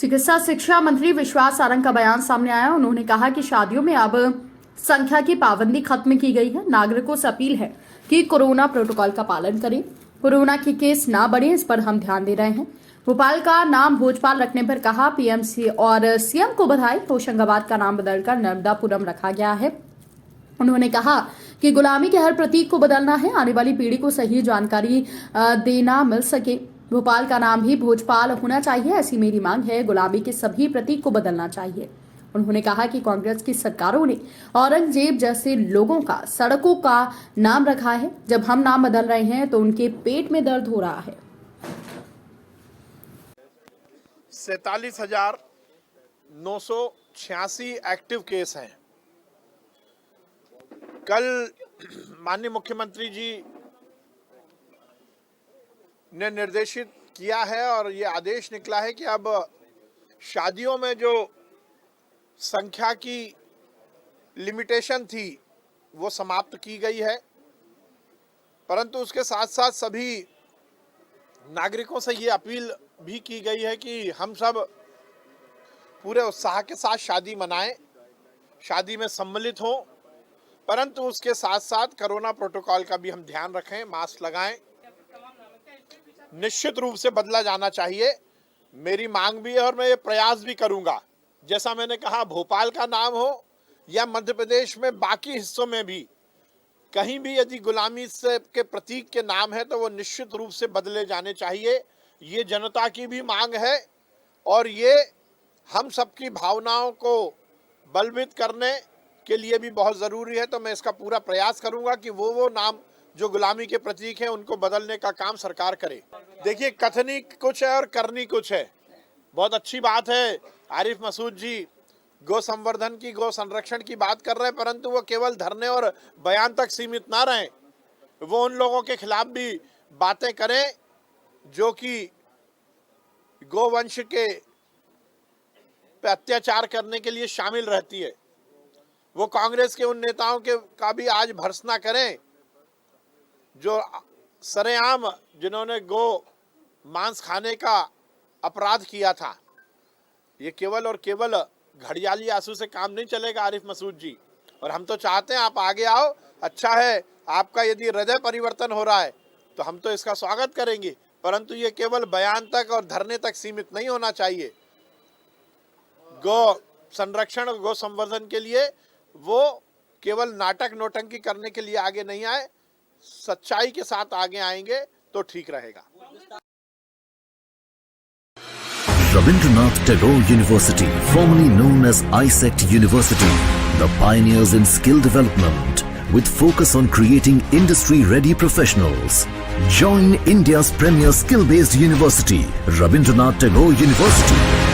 चिकित्सा शिक्षा मंत्री विश्वास सारंग का बयान सामने आया। उन्होंने कहा कि शादियों में अब संख्या की पाबंदी खत्म की गई है। नागरिकों से अपील है कि कोरोना प्रोटोकॉल का पालन करें, कोरोना के केस ना बढ़े, इस पर हम ध्यान दे रहे हैं। भोपाल का नाम भोजपाल रखने पर कहा पीएमसी और सीएम को बधाई। होशंगाबाद का नाम बदलकर नर्मदापुरम रखा गया है। उन्होंने कहा कि गुलामी के हर प्रतीक को बदलना है, आने वाली पीढ़ी को सही जानकारी देना मिल सके। भोपाल का नाम भी भोजपाल होना चाहिए, ऐसी मेरी मांग है। गुलामी के सभी प्रतीक को बदलना चाहिए। उन्होंने कहा कि कांग्रेस की सरकारों ने औरंगजेब जैसे लोगों का सड़कों का नाम रखा है। जब हम नाम बदल रहे हैं तो उनके पेट में दर्द हो रहा है। 47,986 एक्टिव केस हैं। कल माननीय मुख्यमंत्री जी ने निर्देशित किया है और ये आदेश निकला है कि अब शादियों में जो संख्या की लिमिटेशन थी वो समाप्त की गई है, परंतु उसके साथ साथ सभी नागरिकों से ये अपील भी की गई है कि हम सब पूरे उत्साह के साथ शादी मनाएं, शादी में सम्मिलित हों, परंतु उसके साथ साथ कोरोना प्रोटोकॉल का भी हम ध्यान रखें, मास्क लगाएं। निश्चित रूप से बदला जाना चाहिए, मेरी मांग भी है और मैं ये प्रयास भी करूंगा। जैसा मैंने कहा, भोपाल का नाम हो या मध्य प्रदेश में बाकी हिस्सों में भी कहीं भी यदि गुलामी से के प्रतीक के नाम है तो वो निश्चित रूप से बदले जाने चाहिए। ये जनता की भी मांग है और ये हम सबकी भावनाओं को बलवित करने के लिए भी बहुत ज़रूरी है। तो मैं इसका पूरा प्रयास करूंगा कि वो नाम जो गुलामी के प्रतीक हैं उनको बदलने का काम सरकार करे। देखिए, कथनी कुछ है और करनी कुछ है। बहुत अच्छी बात है आरिफ मसूद जी गौ संवर्धन की, गौ संरक्षण की बात कर रहे हैं, परंतु वो केवल धरने और बयान तक सीमित ना रहें। वो उन लोगों के खिलाफ भी बातें करें जो कि गोवंश के पे अत्याचार करने के लिए शामिल रहती है। वो कांग्रेस के उन नेताओं के का भी आज भर्त्सना करें जो सरेआम जिन्होंने गो मांस खाने का अपराध किया था। ये केवल और केवल घड़ियाली आंसू से काम नहीं चलेगा आरिफ मसूद जी, और हम तो चाहते हैं आप आगे आओ। अच्छा है, आपका यदि हृदय परिवर्तन हो रहा है तो हम तो इसका स्वागत करेंगे, परंतु ये केवल बयान तक और धरने तक सीमित नहीं होना चाहिए। गौ संरक्षण और गौ संवर्धन के लिए वो केवल नाटक नौटंकी करने के लिए आगे नहीं आए, सच्चाई के साथ आगे आएंगे तो ठीक रहेगा। Rabindranath Tagore University, formerly known as ISECT University, the pioneers in skill development with focus on creating industry-ready professionals. Join India's premier skill-based university, Rabindranath Tagore University.